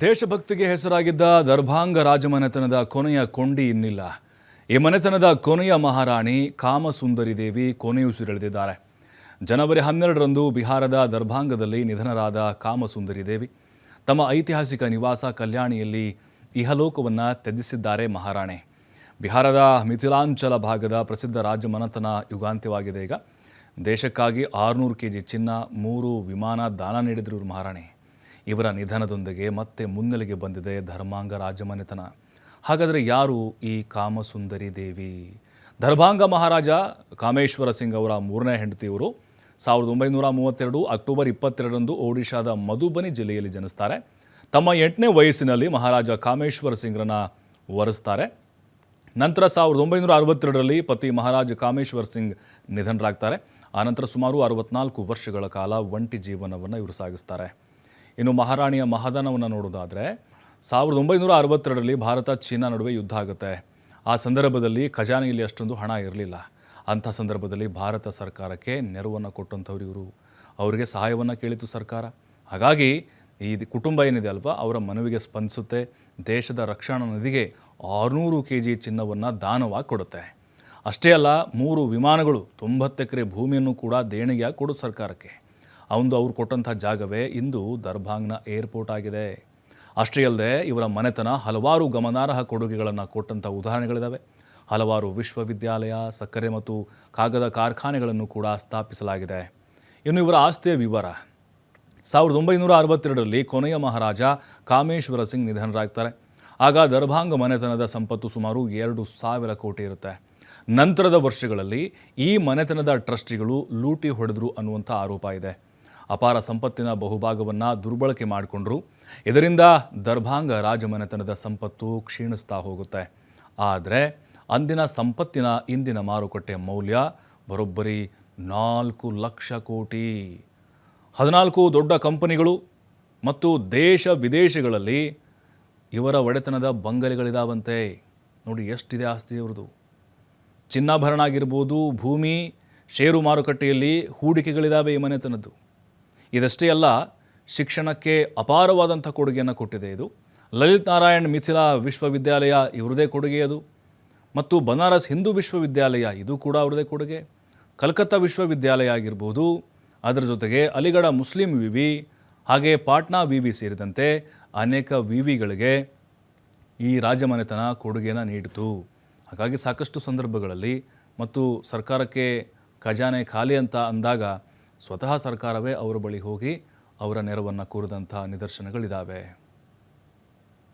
ದೇಶಭಕ್ತಿಗೆ ಹೆಸರಾಗಿದ್ದ ದರ್ಭಾಂಗ ರಾಜಮನೆತನದ ಕೊನೆಯ ಕೊಂಡಿ ಇನ್ನಿಲ್ಲ. ಈ ಮನೆತನದ ಕೊನೆಯ ಮಹಾರಾಣಿ ಕಾಮಸುಂದರಿ ದೇವಿ ಕೊನೆಯುಸಿರೆಳೆದಿದ್ದಾರೆ. ಜನವರಿ 12ರಂದು ಬಿಹಾರದ ದರ್ಭಾಂಗದಲ್ಲಿ ನಿಧನರಾದ ಕಾಮಸುಂದರಿ ದೇವಿ ತಮ್ಮ ಐತಿಹಾಸಿಕ ನಿವಾಸ ಕಲ್ಯಾಣಿಯಲ್ಲಿ ಇಹಲೋಕವನ್ನು ತ್ಯಜಿಸಿದ್ದಾರೆ. ಮಹಾರಾಣಿ ಬಿಹಾರದ ಮಿಥಿಲಾಂಚಲ ಭಾಗದ ಪ್ರಸಿದ್ಧ ರಾಜಮನೆತನ ಯುಗಾಂತ್ಯವಾಗಿದೆ. ಈಗ ದೇಶಕ್ಕಾಗಿ 600 kg ಚಿನ್ನ, 3 ವಿಮಾನ ದಾನ ನೀಡಿದ್ರು ಮಹಾರಾಣಿ. ಇವರ ನಿಧನದೊಂದಿಗೆ ಮತ್ತೆ ಮುನ್ನೆಲೆಗೆ ಬಂದಿದೆ ದರ್ಭಾಂಗ ರಾಜಮನೆತನ. ಹಾಗಾದರೆ ಯಾರು ಈ ಕಾಮಸುಂದರಿ ದೇವಿ? ದರ್ಭಾಂಗ ಮಹಾರಾಜ ಕಾಮೇಶ್ವರ ಸಿಂಗ್ ಅವರ 3ನೇ ಹೆಂಡತಿಯವರು 1932 ಅಕ್ಟೋಬರ್ 22ರಂದು ಒಡಿಶಾದ ಮಧುಬನಿ ಜಿಲ್ಲೆಯಲ್ಲಿ ಜನಿಸ್ತಾರೆ. ತಮ್ಮ 8ನೇ ವಯಸ್ಸಿನಲ್ಲಿ ಮಹಾರಾಜ ಕಾಮೇಶ್ವರ ಸಿಂಗ್ರನ್ನ ವರಿಸ್ತಾರೆ. ನಂತರ 1962ರಲ್ಲಿ ಪತಿ ಮಹಾರಾಜ ಕಾಮೇಶ್ವರ್ ಸಿಂಗ್ ನಿಧನರಾಗ್ತಾರೆ. ಆನಂತರ ಸುಮಾರು 64 ವರ್ಷಗಳ ಕಾಲ ಒಂಟಿ ಜೀವನವನ್ನು ಇವರು ಸಾಗಿಸ್ತಾರೆ. ಇನ್ನು ಮಹಾರಾಣಿಯ ಮಹದಾನವನ್ನು ನೋಡೋದಾದರೆ 1962ರಲ್ಲಿ ಭಾರತ ಚೀನಾ ನಡುವೆ ಯುದ್ಧ ಆಗುತ್ತೆ. ಆ ಸಂದರ್ಭದಲ್ಲಿ ಖಜಾನೆಯಲ್ಲಿ ಅಷ್ಟೊಂದು ಹಣ ಇರಲಿಲ್ಲ. ಅಂಥ ಸಂದರ್ಭದಲ್ಲಿ ಭಾರತ ಸರ್ಕಾರಕ್ಕೆ ನೆರವನ್ನು ಕೊಟ್ಟಂಥವ್ರು ಇವರು. ಅವರಿಗೆ ಸಹಾಯವನ್ನು ಕೇಳಿತು ಸರ್ಕಾರ. ಹಾಗಾಗಿ ಈ ಕುಟುಂಬ ಏನಿದೆ ಅಲ್ವಾ, ಅವರ ಮನವಿಗೆ ಸ್ಪಂದಿಸುತ್ತೆ. ದೇಶದ ರಕ್ಷಣಾ ನಿಧಿಗೆ 600 kg ಚಿನ್ನವನ್ನು ದಾನವಾಗಿ ಕೊಡುತ್ತೆ. ಅಷ್ಟೇ ಅಲ್ಲ, 3 ವಿಮಾನಗಳು, 90 ಎಕರೆ ಭೂಮಿಯನ್ನು ಕೂಡ ದೇಣಿಗೆಯಾಗಿ ಕೊಡೋದು ಸರ್ಕಾರಕ್ಕೆ. ಅವ್ರು ಕೊಟ್ಟಂಥ ಜಾಗವೇ ಇಂದು ದರ್ಭಾಂಗ್ನ ಏರ್ಪೋರ್ಟ್ ಆಗಿದೆ. ಅಷ್ಟೇ ಅಲ್ಲದೆ ಇವರ ಮನೆತನ ಹಲವಾರು ಗಮನಾರ್ಹ ಕೊಡುಗೆಗಳನ್ನು ಕೊಟ್ಟಂಥ ಉದಾಹರಣೆಗಳಿದ್ದಾವೆ. ಹಲವಾರು ವಿಶ್ವವಿದ್ಯಾಲಯ, ಸಕ್ಕರೆ ಮತ್ತು ಕಾಗದ ಕಾರ್ಖಾನೆಗಳನ್ನು ಕೂಡ ಸ್ಥಾಪಿಸಲಾಗಿದೆ. ಇನ್ನು ಇವರ ಆಸ್ತಿಯ ವಿವರ: 1962ರಲ್ಲಿ ಕೊನೆಯ ಮಹಾರಾಜ ಕಾಮೇಶ್ವರ ಸಿಂಗ್ ನಿಧನರಾಗ್ತಾರೆ. ಆಗ ದರ್ಭಾಂಗ ಮನೆತನದ ಸಂಪತ್ತು ಸುಮಾರು 2,000 ಕೋಟಿ ಇರುತ್ತೆ. ನಂತರದ ವರ್ಷಗಳಲ್ಲಿ ಈ ಮನೆತನದ ಟ್ರಸ್ಟಿಗಳು ಲೂಟಿ ಹೊಡೆದ್ರು ಅನ್ನುವಂಥ ಆರೋಪ ಇದೆ. ಅಪಾರ ಸಂಪತ್ತಿನ ಬಹುಭಾಗವನ್ನು ದುರ್ಬಳಕೆ ಮಾಡಿಕೊಂಡ್ರು. ಇದರಿಂದ ದರ್ಭಾಂಗ ರಾಜಮನೆತನದ ಸಂಪತ್ತು ಕ್ಷೀಣಿಸ್ತಾ ಹೋಗುತ್ತೆ. ಆದರೆ ಅಂದಿನ ಸಂಪತ್ತಿನ ಇಂದಿನ ಮಾರುಕಟ್ಟೆ ಮೌಲ್ಯ ಬರೋಬ್ಬರಿ 4 ಲಕ್ಷ ಕೋಟಿ. 14 ದೊಡ್ಡ ಕಂಪನಿಗಳು ಮತ್ತು ದೇಶ ವಿದೇಶಗಳಲ್ಲಿ ಇವರ ಒಡೆತನದ ಬಂಗಲೆಗಳಿದಾವಂತೆ. ನೋಡಿ ಎಷ್ಟಿದೆ ಆಸ್ತಿ ಇವ್ರದ್ದು. ಚಿನ್ನಾಭರಣ ಆಗಿರ್ಬೋದು, ಭೂಮಿ, ಷೇರು ಮಾರುಕಟ್ಟೆಯಲ್ಲಿ ಹೂಡಿಕೆಗಳಿದ್ದಾವೆ ಈ ಮನೆತನದ್ದು. ಇದಷ್ಟೇ ಅಲ್ಲ, ಶಿಕ್ಷಣಕ್ಕೆ ಅಪಾರವಾದಂಥ ಕೊಡುಗೆಯನ್ನು ಕೊಟ್ಟಿದೆ ಇದು. ಲಲಿತ್ ನಾರಾಯಣ್ ಮಿಥಿಲಾ ವಿಶ್ವವಿದ್ಯಾಲಯ ಇವರದೇ ಕೊಡುಗೆ ಅದು. ಮತ್ತು ಬನಾರಸ್ ಹಿಂದೂ ವಿಶ್ವವಿದ್ಯಾಲಯ ಇದು ಕೂಡ ಅವರದೇ ಕೊಡುಗೆ. ಕಲ್ಕತ್ತಾ ವಿಶ್ವವಿದ್ಯಾಲಯ ಆಗಿರ್ಬೋದು, ಅದರ ಜೊತೆಗೆ ಅಲಿಗಢ ಮುಸ್ಲಿಂ ವಿವಿ, ಹಾಗೆ ಪಾಟ್ನಾ ವಿವಿ ಸೇರಿದಂತೆ ಅನೇಕ ವಿವಿಗಳಿಗೆ ಈ ರಾಜಮನೆತನ ಕೊಡುಗೆಯನ್ನು ನೀಡಿತು. ಹಾಗಾಗಿ ಸಾಕಷ್ಟು ಸಂದರ್ಭಗಳಲ್ಲಿ ಮತ್ತು ಸರ್ಕಾರಕ್ಕೆ ಖಜಾನೆ ಖಾಲಿ ಅಂತ ಅಂದಾಗ ಸ್ವತಃ ಸರ್ಕಾರವೇ ಅವರ ಬಳಿ ಹೋಗಿ ಅವರ ನೆರವನ್ನು ಕೋರಿದಂಥ ನಿದರ್ಶನಗಳಿದ್ದಾವೆ.